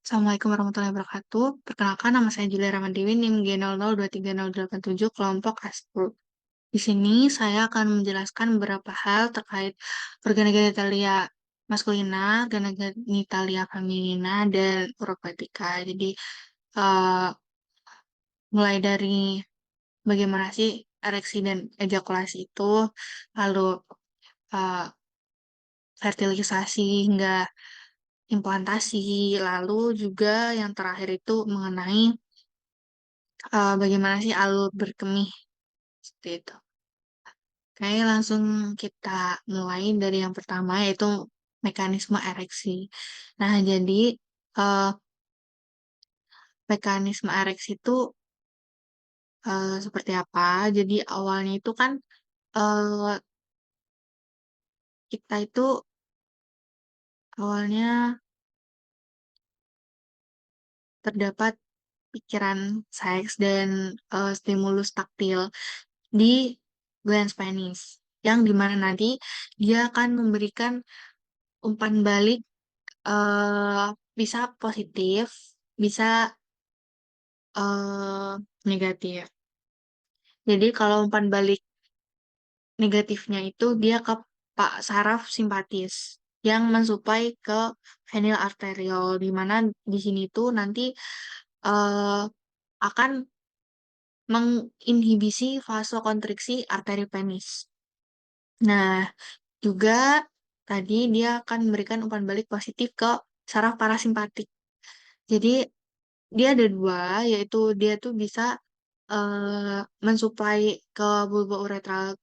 Assalamualaikum warahmatullahi wabarakatuh. Perkenalkan nama saya Julia Ramaddewi, NIM G00238087, kelompok A10. Di sini saya akan menjelaskan beberapa hal terkait organ genitalia maskulina, organ genitalia feminina, dan uropatika. Jadi, eh, mulai dari bagaimana sih ereksi dan ejakulasi itu, lalu eh, fertilisasi hingga implantasi, lalu juga yang terakhir itu mengenai bagaimana sih alur berkemih seperti itu. Oke, langsung kita mulai dari yang pertama yaitu mekanisme ereksi. Nah, jadi eh, mekanisme ereksi itu seperti apa? Jadi awalnya itu kan eh, kita itu awalnya terdapat pikiran seks dan stimulus taktil di glans penis yang dimana nanti dia akan memberikan umpan balik eh bisa positif, bisa eh negatif. Jadi kalau umpan balik negatifnya itu dia ke pak saraf simpatis yang mensuplai ke venil arteriol, di mana di sini tuh nanti eh akan menginhibisi vasokonstriksi arteri penis. Nah, juga tadi dia akan memberikan umpan balik positif ke saraf parasimpatik. Jadi dia ada dua, yaitu dia tuh bisa mensuplai ke bulba uretral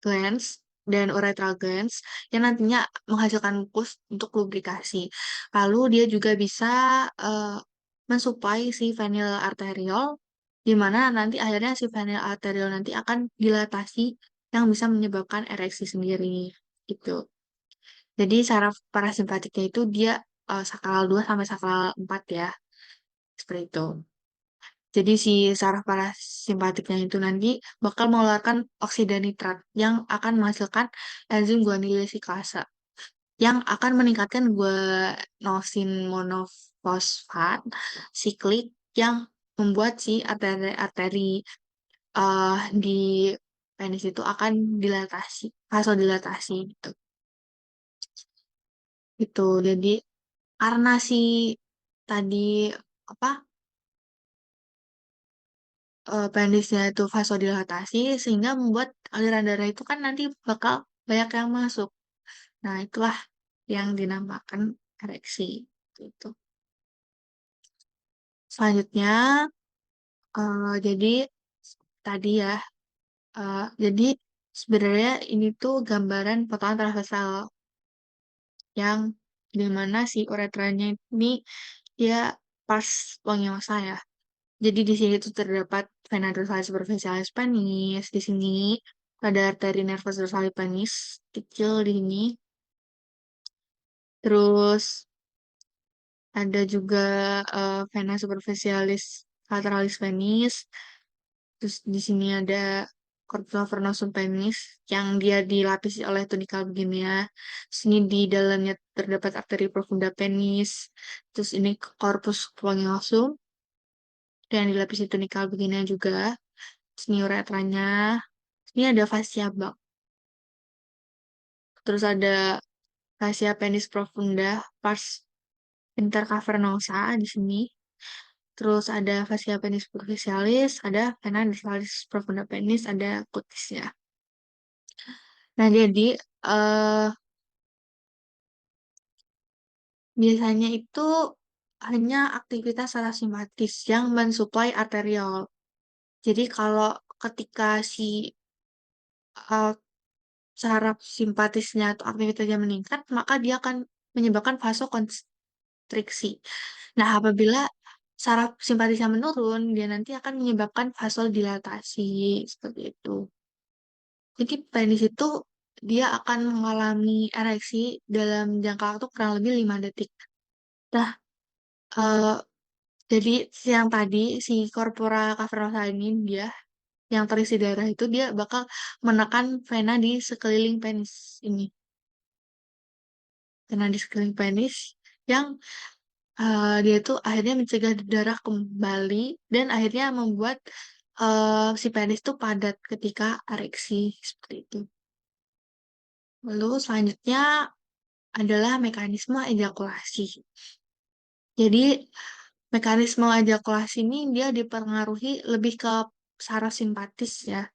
glands dan urethral glands yang nantinya menghasilkan mukus untuk lubrikasi. Lalu dia juga bisa eh, mensuplai si venil arteriol, di mana nanti akhirnya si venil arteriol nanti akan dilatasi yang bisa menyebabkan ereksi sendiri. Gitu. Jadi saraf parasimpatiknya itu dia sakral 2 sampai sakral 4 ya. Seperti itu. Jadi si saraf parasimpatiknya itu nanti bakal mengeluarkan oksida nitrat yang akan menghasilkan enzim guanylysikasa yang akan meningkatkan guanosin monofosfat siklik yang membuat si arteri-arteri di penis itu akan dilatasi, vasodilatasi gitu. Gitu. Jadi karena si tadi apa penisnya itu vasodilatasi sehingga membuat aliran darah itu kan nanti bakal banyak yang masuk. Nah, itulah yang dinamakan ereksi gitu. Selanjutnya jadi tadi ya jadi sebenarnya ini tuh gambaran potongan transversal yang dimana si uretranya ini dia pas longyosa ya. Jadi di sini tuh terdapat vena dorsalis superficialis penis. Di sini ada arteri nervus dorsalis penis kecil di sini. Terus ada juga vena superficialis lateralis penis. Terus di sini ada corpus cavernosum penis yang dia dilapisi oleh tunika beginia. Sini di dalamnya terdapat arteri profunda penis. Terus ini corpus squamosum yang dilapisi tunika beginia juga. Sini uretranya. Ini ada fascia bak. Terus ada fascia penis profunda, pars intercavernosa di sini. Terus ada fascia penis superficialis, ada vena dorsalis profunda penis, ada cutisnya. Nah, jadi eh biasanya itu hanya aktivitas parasimpatis yang mensuplai arteriol. Jadi kalau ketika si eh, saraf simpatisnya atau aktivitasnya meningkat, maka dia akan menyebabkan vasokonstriksi. Nah, apabila saraf simpatisnya menurun, dia nanti akan menyebabkan vasodilatasi seperti itu. Jadi penis itu dia akan mengalami ereksi dalam jangka waktu kurang lebih 5 detik. Nah, eh, jadi yang tadi si corpora cavernosa ini dia yang terisi darah itu dia bakal menekan vena di sekeliling penis ini. Vena di sekeliling penis yang dia tuh akhirnya mencegah darah kembali dan akhirnya membuat si penis tuh padat ketika ereksi seperti itu. Lalu selanjutnya adalah mekanisme ejakulasi. Jadi mekanisme ejakulasi ini dia dipengaruhi lebih ke parasimpatis ya.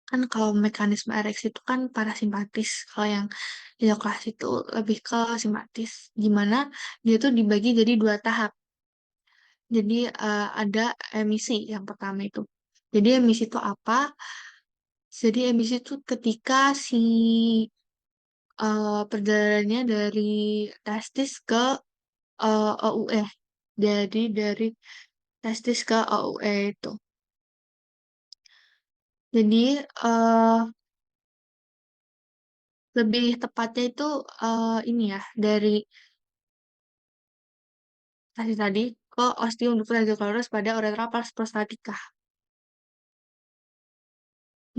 Kan kalau mekanisme ereksi itu kan parasimpatis. Kalau yang ejakulasi itu lebih ke simpatis. Gimana dia tuh dibagi jadi dua tahap. Jadi ada emisi yang pertama itu. Jadi emisi itu apa? Jadi emisi itu ketika si perjalanannya dari testis ke OUE. Jadi dari testis ke OUE itu. Jadi eh, lebih tepatnya itu ini ya dari tadi ke ostium duflagellus pada uretra plus prostatica.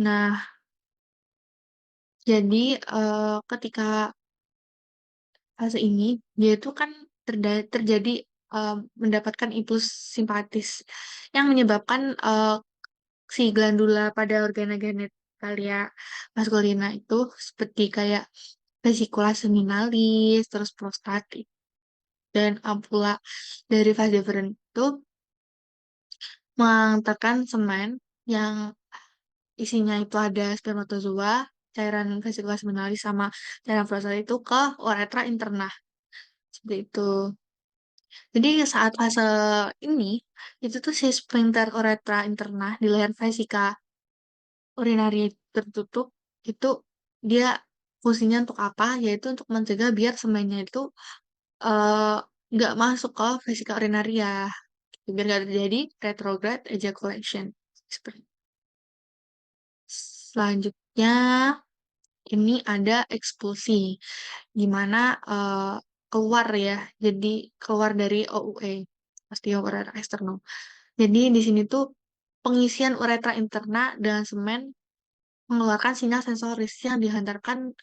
Nah, jadi ketika fase ini dia itu kan terjadi eh, mendapatkan impuls simpatis yang menyebabkan si glandula pada organa genitalia maskulina itu seperti kayak vesicula seminalis, terus prostatik dan ampula dari vas deferens itu mengantarkan semen yang isinya itu ada spermatozoa, cairan vesicula seminalis sama cairan prostat itu ke uretra interna seperti itu. Jadi saat fase ini itu tuh si sphincter uretra interna di leher vesika urinari tertutup itu dia fungsinya untuk apa? Yaitu untuk mencegah biar semennya itu eh, nggak masuk ke vesika urinaria biar nggak terjadi retrograde ejaculation. Seperti selanjutnya ini ada ekspulsi, gimana keluar ya, jadi keluar dari OUE, osteoureter external. Jadi di sini tuh pengisian uretra interna dengan semen mengeluarkan sinyal sensoris yang dihantarkan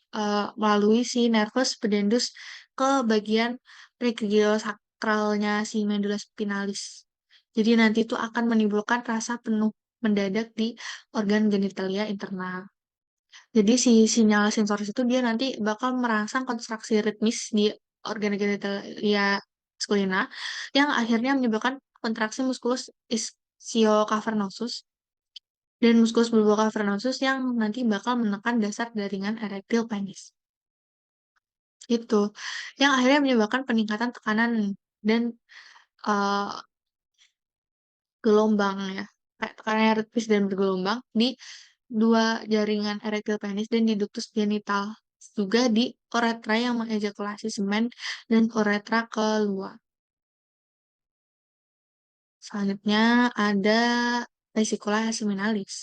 melalui si nervus pudendus ke bagian pregriosakralnya si medula spinalis. Jadi nanti itu akan menimbulkan rasa penuh mendadak di organ genitalia internal. Jadi si sinyal sensoris itu dia nanti bakal merangsang kontraksi ritmis di organ genitalia maskulina yang akhirnya menyebabkan kontraksi musculus ischiocavernosus dan musculus bulbocavernosus yang nanti bakal menekan dasar jaringan erektil penis. Itu yang akhirnya menyebabkan peningkatan tekanan dan eh, gelombang ya. Kayak tekanan ritmis dan bergelombang di dua jaringan erektil penis dan di ductus genital. Juga di uretra yang mengejakulasi semen dan uretra keluar. Selanjutnya ada vesicula seminalis.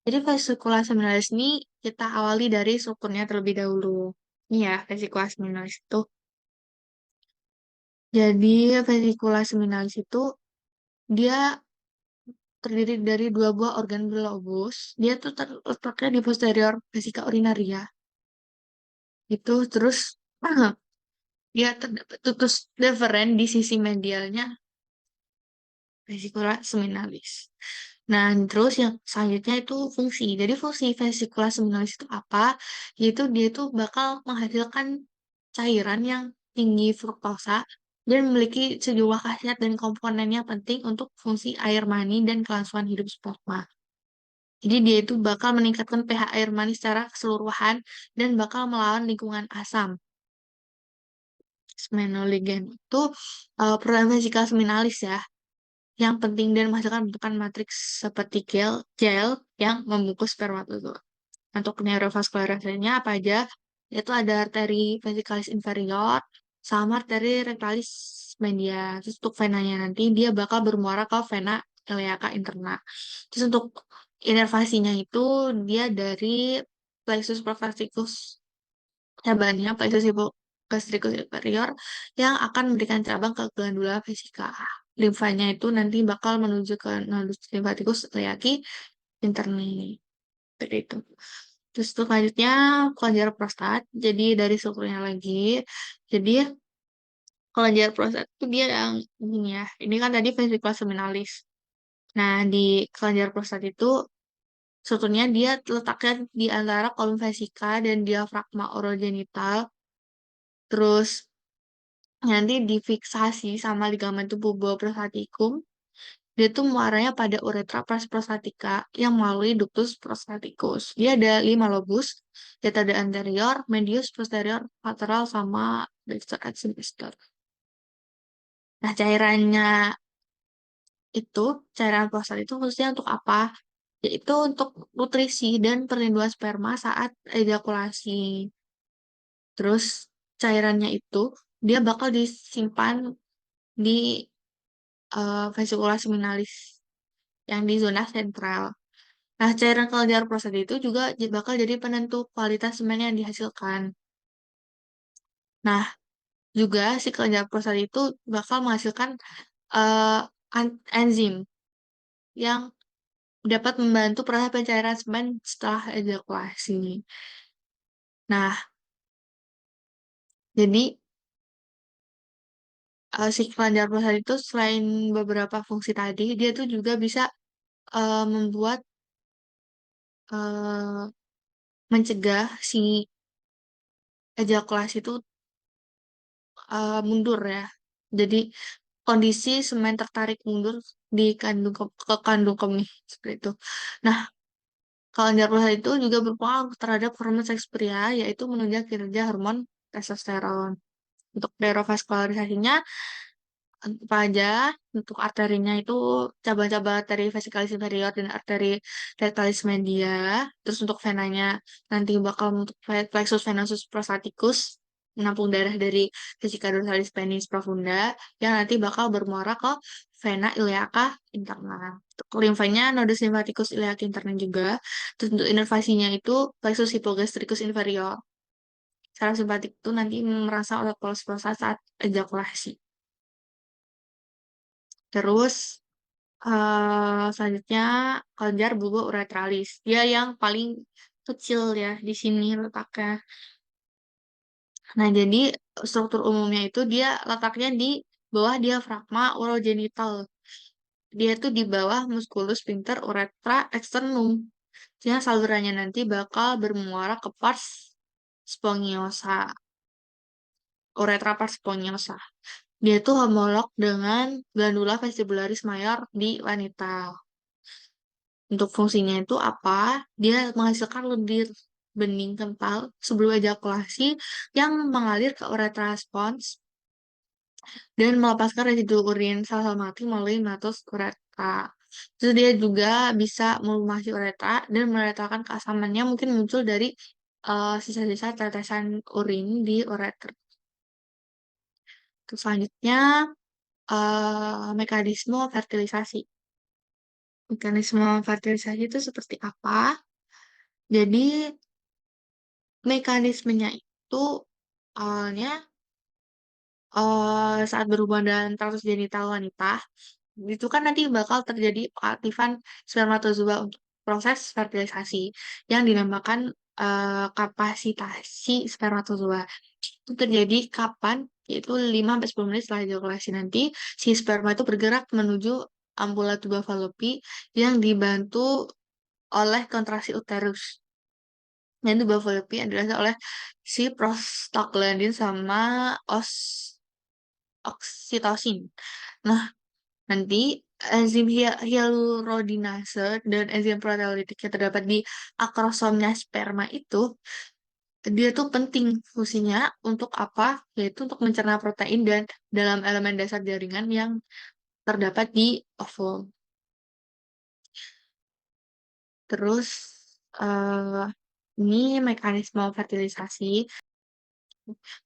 Jadi vesicula seminalis ini kita awali dari strukturnya terlebih dahulu. Ini ya, vesicula seminalis itu. Jadi vesicula seminalis itu dia terdiri dari dua buah organ globus. Dia tuh terletaknya di posterior vesika urinaria. Itu terus dia terdapat tutus deferen di sisi medialnya vesicula seminalis. Nah, terus yang selanjutnya itu fungsi. Jadi fungsi vesicula seminalis itu apa? Yaitu dia itu bakal menghasilkan cairan yang tinggi fruktosa dan memiliki sejumlah khasiat dan komponen yang penting untuk fungsi air mani dan kelangsungan hidup sperma. Jadi dia itu bakal meningkatkan pH air mani secara keseluruhan dan bakal melawan lingkungan asam. Smenoligen itu protein vesikal seminalis ya yang penting dan menghasilkan bentukan matriks seperti gel yang membungkus spermatozoa. Untuk neurovaskularnya apa aja? Itu ada arteri vesikalis inferior sama arteri rectalis media. Terus untuk venanya nanti dia bakal bermuara ke vena ileaca interna. Terus untuk inervasinya itu dia dari plexus prothracticus cabangnya plexus gastricus superior yang akan memberikan cabang ke glandula vesika. Limfanya itu nanti bakal menuju ke nodus limfaticus iliaci interni. Seperti itu. Terus untuk selanjutnya kelenjar prostat. Jadi dari strukturnya lagi. Jadi kelenjar prostat itu dia yang ini ya. Ini kan tadi vesicula seminalis. Nah, di kelenjar prostat itu strukturnya dia letaknya di antara kolom vesika dan diafragma orogenital. Terus nanti difiksasi sama ligamen tubuh bawah prostatikum. Dia tuh muaranya pada uretra pars prostatica yang melalui ductus prostaticus. Dia ada 5 lobus, diaphragma anterior, medius, posterior, lateral, sama dexter et sinister. Nah, itu, cairan prostat itu khususnya untuk apa? Yaitu untuk nutrisi dan perlindungan sperma saat ejakulasi. Terus, cairannya itu, dia bakal disimpan di vesicula seminalis yang di zona sentral. Nah, cairan kelenjar prostat itu juga bakal jadi penentu kualitas semen yang dihasilkan. Nah, juga si kelenjar prostat itu bakal menghasilkan eh, enzim yang dapat membantu proses pencairan semen setelah ejakulasi. Nah, jadi si kelenjar prostat itu selain beberapa fungsi tadi, dia tuh juga bisa membuat eh, mencegah si ejakulasi itu mundur ya. Jadi kondisi semen tertarik mundur di ke kandung kemih seperti itu. Nah, kelenjar prostat itu juga berpengaruh terhadap hormon seks pria, yaitu menunjang kinerja hormon testosteron. Untuk neurovaskularisasinya apa aja? Untuk arterinya itu cabang-cabang arteri vesikalis inferior dan arteri rectalis media. Terus untuk venanya nanti bakal untuk plexus venosus prostaticus menampung darah dari vesika dorsalis penis profunda yang nanti bakal bermuara ke vena iliaca interna. Untuk limfanya nodus lymphaticus iliaca interna juga. Terus untuk inervasinya itu plexus hypogastricus inferior. Saraf simpatik itu nanti merangsang otot polos prostat saat ejakulasi. Terus selanjutnya kelenjar bulbo uretralis. Dia yang paling kecil ya di sini letaknya. Nah, jadi struktur umumnya itu dia letaknya di bawah diafragma urogenital. Dia tuh di bawah musculus sphincter uretra externum. Jadi salurannya nanti bakal bermuara ke pars spongiosa, uretra pars spongiosa. Dia tuh homolog dengan glandula vestibularis mayor di wanita. Untuk fungsinya itu apa? Dia menghasilkan lendir bening kental sebelum ejakulasi yang mengalir ke uretra spons dan melepaskan residu urin sel-sel mati melalui meatus uretra. Terus dia juga bisa melumasi uretra dan meletakkan keasamannya mungkin muncul dari sisa-sisa tetesan urin di uretra. Terus selanjutnya mekanisme fertilisasi. Mekanisme fertilisasi itu seperti apa? Jadi mekanismenya itu awalnya saat berhubungan dengan tratus genital wanita, itu kan nanti bakal terjadi keaktifan spermatozoa untuk proses fertilisasi yang dinamakan kapasitasi spermatozoa. Itu terjadi kapan? Yaitu 5-10 menit setelah ejakulasi nanti, si sperma itu bergerak menuju ampula tuba fallopi yang dibantu oleh kontraksi uterus. Dan itu bafolopi adalah oleh si prostaglandin sama oksitosin. Nah, nanti enzim hyaluronidase dan enzim proteolitik yang terdapat di akrosomnya sperma itu, dia tuh penting fungsinya untuk apa? Yaitu untuk mencerna protein dan dalam elemen dasar jaringan yang terdapat di ovum. Terus, eh, ini mekanisme fertilisasi.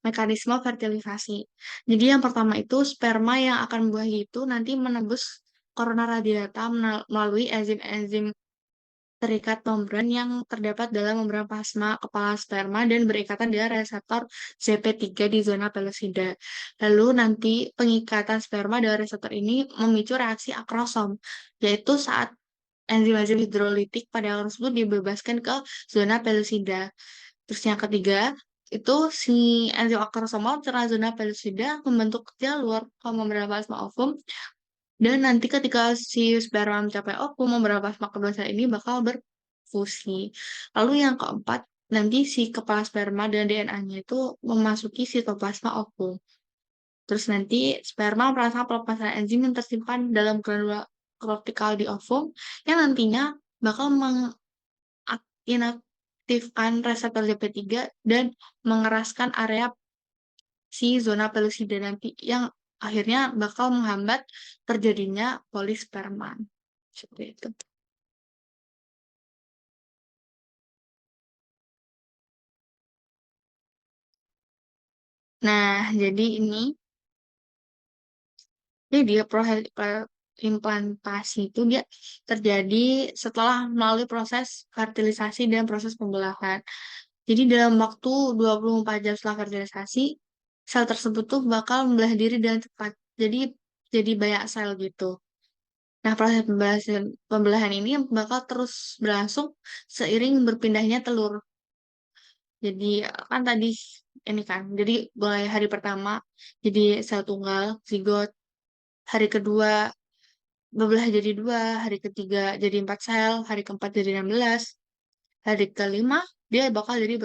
Mekanisme fertilisasi. Jadi yang pertama itu sperma yang akan membuahi itu nanti menembus korona radiata melalui enzim-enzim terikat membran yang terdapat dalam membran plasma kepala sperma dan berikatan dengan reseptor ZP3 di zona pelosida. Lalu nanti pengikatan sperma dengan reseptor ini memicu reaksi akrosom, yaitu saat enzim-enzim hidrolitik pada akrosom tersebut dibebaskan ke zona pelosida. Terus yang ketiga, itu si enzim akrosomal cerna zona pellucida membentuk jalur ke membran plasma ovum dan nanti ketika si sperma mencapai ovum, membran plasma kedua sel ini bakal berfusi. Lalu yang keempat, nanti si kepala sperma dan DNA-nya itu memasuki sitoplasma ovum. Terus nanti sperma merangsang pelepasan enzim yang tersimpan dalam granula kortikal di ovum yang nantinya bakal inaktifkan reseptor JP3 dan mengeraskan area si zona pellucida nanti yang akhirnya bakal menghambat terjadinya polisperma. Seperti itu. Nah, jadi ini dia proses implantasi itu dia terjadi setelah melalui proses fertilisasi dan proses pembelahan. Jadi dalam waktu 24 jam setelah fertilisasi, sel tersebut tuh bakal membelah diri dengan cepat. Jadi banyak sel gitu. Nah, proses pembelahan ini bakal terus berlangsung seiring berpindahnya telur. Jadi kan tadi ini kan, jadi mulai hari pertama jadi sel tunggal, zigot, hari kedua bebelah jadi dua, hari ketiga jadi 4 sel, hari keempat jadi 16, hari kelima dia bakal jadi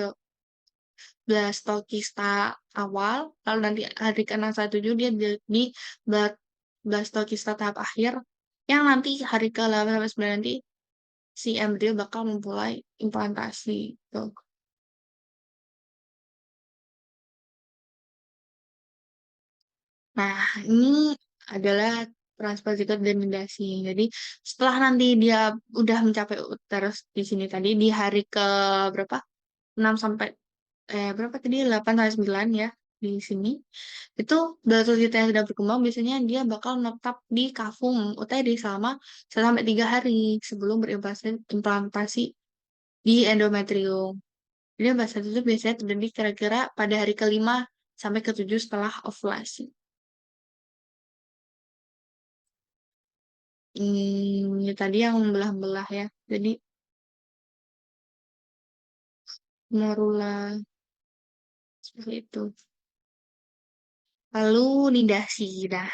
blastokista awal, lalu nanti hari ke-6 sampai 7 dia jadi bla- blastokista tahap akhir, yang nanti hari ke-8 sampai 9 nanti si embrio bakal memulai implantasi. Tuh. Nah, ini adalah transfer ziggot dan nidasi. Jadi, setelah nanti dia udah mencapai uterus di sini tadi, di hari ke berapa? 6 sampai, berapa tadi? 8 sampai 9 ya, di sini. Itu Blattosita yang sudah berkembang, biasanya dia bakal menetap di kavum UTD selama 1 sampai 3 hari sebelum berimplantasi di endometrium. Jadi, bahasa itu biasanya terjadi kira-kira pada hari ke-5 sampai ke-7 setelah ovulasi. Ya tadi yang membelah-belah ya. Jadi morula seperti itu. Lalu nidasi. Nah,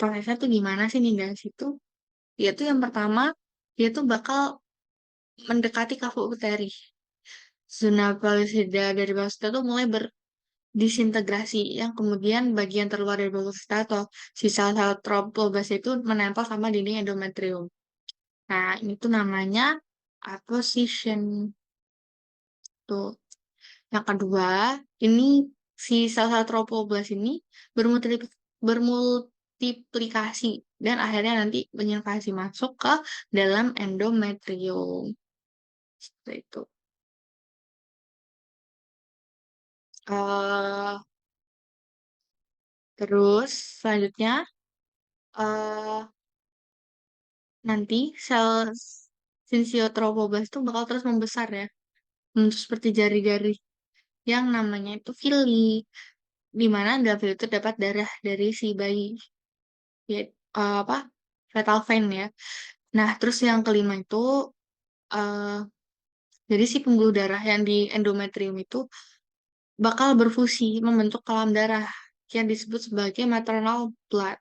prosesnya tuh gimana sih nidasi itu? Dia tuh yang pertama, dia tuh bakal mendekati kafo uteri. Zona pellucida dari pellucida tuh mulai berdisintegrasi, yang kemudian bagian terluar dari pellucida atau sisa sel trophoblastia itu menempel sama dinding endometrium. Nah, ini tuh namanya apposition. Tuh. Yang kedua, ini si sel-sel trofoblast ini bermultiplikasi dan akhirnya nanti berinvasi masuk ke dalam endometrium. Seperti itu. Eh terus selanjutnya eh nanti sel sisiotrofoblast itu bakal terus membesar ya, seperti jari-jari yang namanya itu villi, di mana dalam villi itu dapat darah dari si bayi, ya, apa fetal vein ya. Nah, terus yang kelima itu, eh jadi si pembuluh darah yang di endometrium itu bakal berfusi membentuk kolam darah yang disebut sebagai maternal blood.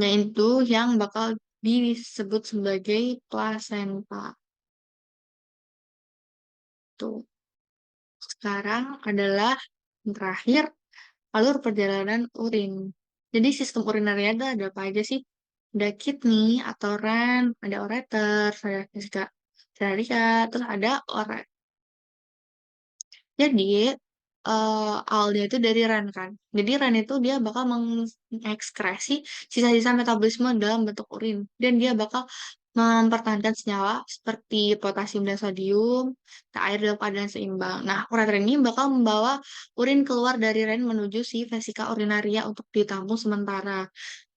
Nah, itu yang bakal disebut sebagai plasenta. Tuh. Sekarang adalah yang terakhir, alur perjalanan urin. Jadi sistem urinarnya ada apa aja sih? Ada kidney atau ren, ada ureter, ada vesika, terus ada oret. Jadi, awalnya itu dari RAN kan. Jadi RAN itu dia bakal mengekskresi sisa-sisa metabolisme dalam bentuk urin. Dan dia bakal mempertahankan senyawa seperti potasium dan sodium ke air dalam keadaan seimbang. Nah, ureter ini bakal membawa urin keluar dari RAN menuju si vesika urinaria untuk ditampung sementara.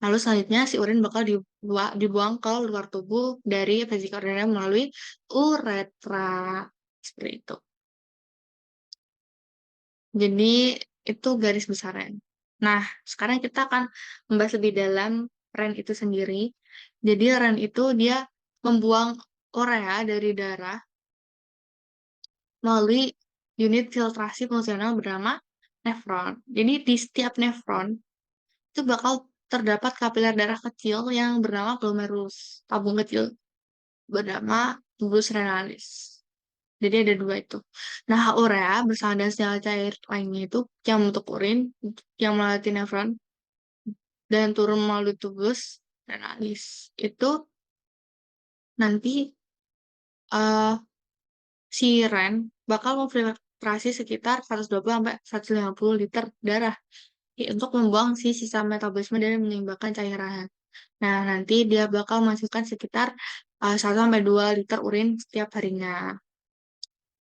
Lalu selanjutnya si urin bakal dibuang ke luar tubuh dari vesika urinaria melalui uretra. Seperti itu. Jadi itu garis besarnya. Nah, sekarang kita akan membahas lebih dalam REN itu sendiri. Jadi REN itu dia membuang urea dari darah melalui unit filtrasi fungsional bernama nefron. Jadi di setiap nefron itu bakal terdapat kapiler darah kecil yang bernama glomerulus, tabung kecil bernama tubulus renalis. Jadi ada dua itu. Nah, urea bersama dengan senyawa cair lainnya itu yang membentuk urin, yang melewati nefron dan turun melalui tubus renalis. Itu nanti eh, si Ren bakal memfiltrasi sekitar 120 sampai 150 liter darah untuk membuang si sisa metabolisme dan menyeimbangkan cairan. Nah, nanti dia bakal masukkan sekitar 1 sampai 2 liter urin setiap harinya.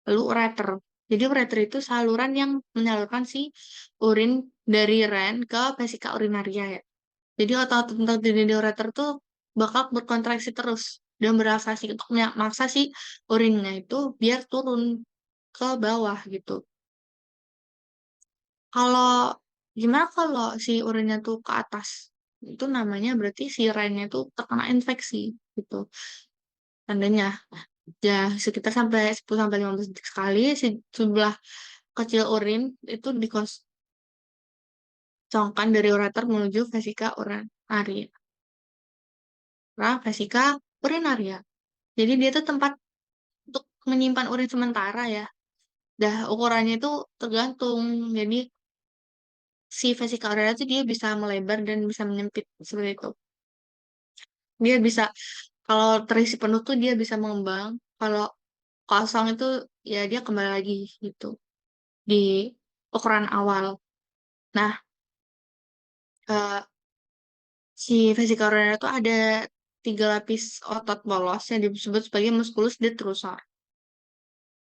Lalu ureter. Jadi ureter itu saluran yang menyalurkan si urin dari Ren ke vesika urinaria ya. Jadi otot-otot di ureter tuh bakal berkontraksi terus dan berasasi untuk memaksa si urinnya itu biar turun ke bawah gitu. Kalau gimana kalau si urinnya tuh ke atas? Itu namanya berarti si Rennya tuh terkena infeksi gitu. Tandanya ya sekitar sampai 10 sampai 15 detik sekali si jumlah kecil urin itu dikosongkan dari ureter menuju vesika urinaria. Nah, vesika urinaria. Jadi dia tuh tempat untuk menyimpan urin sementara ya. Dah ukurannya itu tergantung. Jadi si vesika urinaria itu dia bisa melebar dan bisa menyempit seperti itu. Dia bisa kalau terisi penuh tuh dia bisa mengembang. Kalau kosong itu ya dia kembali lagi gitu di ukuran awal. Nah, eh, si vesika urinaria itu ada 3 lapis otot polos yang disebut sebagai musculus detrusor.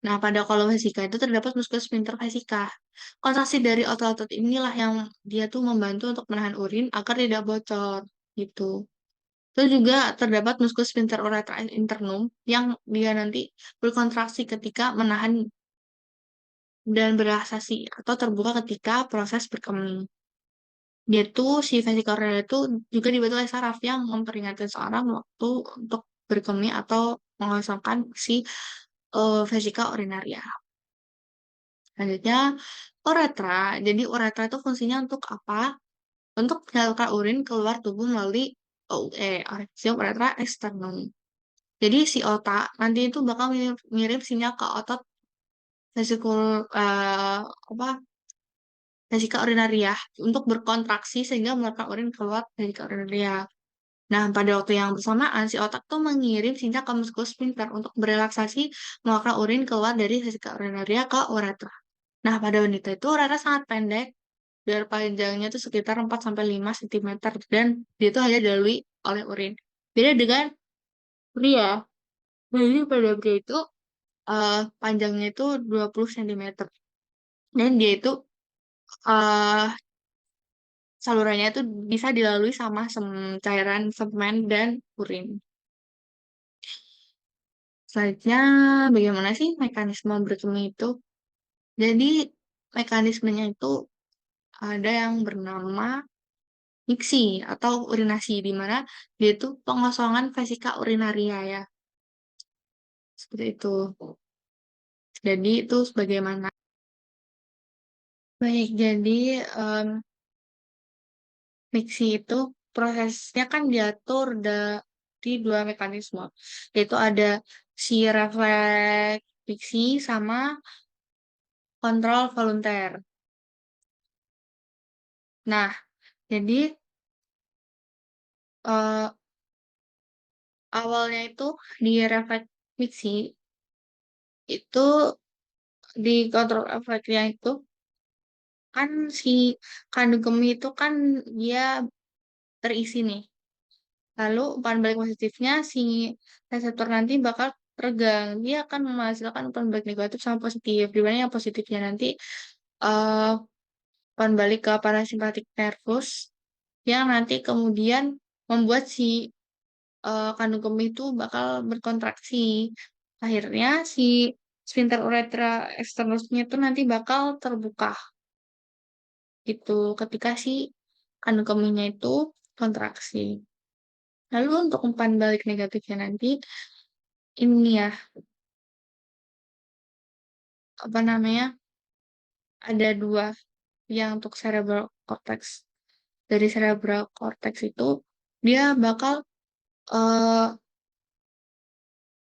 Nah, pada kolom vesika itu terdapat musculus sphincter vesika. Kontraksi dari otot-otot inilah yang dia tuh membantu untuk menahan urin agar tidak bocor gitu. Itu juga terdapat musculus sphincter uretra internum yang dia nanti berkontraksi ketika menahan dan berasasi atau terbuka ketika proses berkemih. Dia tuh si vesika urinaria itu juga dibantu oleh saraf yang memperingatkan seorang waktu untuk berkemih atau mengosongkan si vesika urinaria. Selanjutnya, uretra. Jadi uretra itu fungsinya untuk apa? Untuk menyalurkan urin keluar tubuh melalui OUE, orifice uretra externum. Jadi si otak nanti itu bakal ngirim sinyal ke otot vesikul apa vesika urinaria untuk berkontraksi sehingga mengeluarkan urin keluar vesika urinaria. Nah, pada waktu yang bersamaan, si otak tuh mengirim sinyal ke muskulus sphincter untuk berelaksasi mengeluarkan urin keluar dari vesika urinaria ke uretra. Nah, pada wanita itu uretra sangat pendek, dan panjangnya itu sekitar 4 sampai 5 cm dan dia itu hanya dilalui oleh urin. Beda dengan pria. Jadi pada pria itu panjangnya itu 20 cm dan dia itu eh salurannya itu bisa dilalui sama cairan semen dan urin. Selanjutnya, bagaimana sih mekanisme berkemih itu? Jadi, mekanismenya itu ada yang bernama miksi atau urinasi, di mana dia itu pengosongan vesika urinaria ya. Seperti itu. Jadi, itu sebagaimana. Baik, jadi miksi itu prosesnya kan diatur di dua mekanisme, yaitu ada si refleks miksi sama kontrol volunter. Nah, jadi eh, awalnya itu di refleks miksi itu di kontrol efeknya itu kan si kandung kemih itu kan dia terisi nih. Lalu umpan balik positifnya si reseptor nanti bakal teregang. Dia akan menghasilkan umpan balik negatif sama positif. Di mana yang positifnya nanti eh umpan balik ke parasimpatik nervus yang nanti kemudian membuat si kandung kemih itu bakal berkontraksi. Akhirnya si sphincter uretra externusnya itu nanti bakal terbuka gitu ketika si kandung kemihnya itu kontraksi. Lalu untuk umpan balik negatifnya nanti ini ya apa namanya, ada 2 yang untuk cerebral cortex. Dari cerebral cortex itu dia bakal, eee,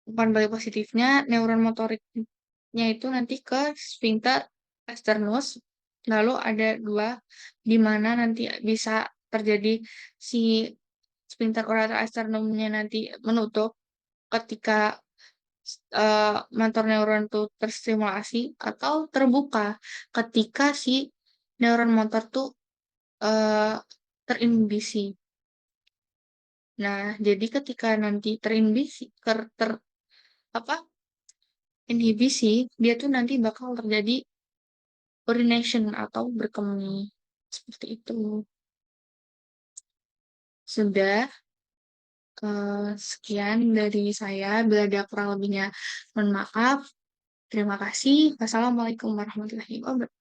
umpan balik positifnya neuron motoriknya itu nanti ke sphincter sternus, lalu ada 2 di mana nanti bisa terjadi si sphincter ureter sternumnya nanti menutup ketika motor neuron tuh terstimulasi atau terbuka ketika si neuron motor tuh, eee, terinhibisi. Nah, jadi ketika nanti terinhibisi apa, inhibisi, dia tuh nanti bakal terjadi urination atau berkemih, seperti itu. Sudah, sekian dari saya, bila ada kurang lebihnya mohon maaf. Terima kasih. Wassalamualaikum warahmatullahi wabarakatuh.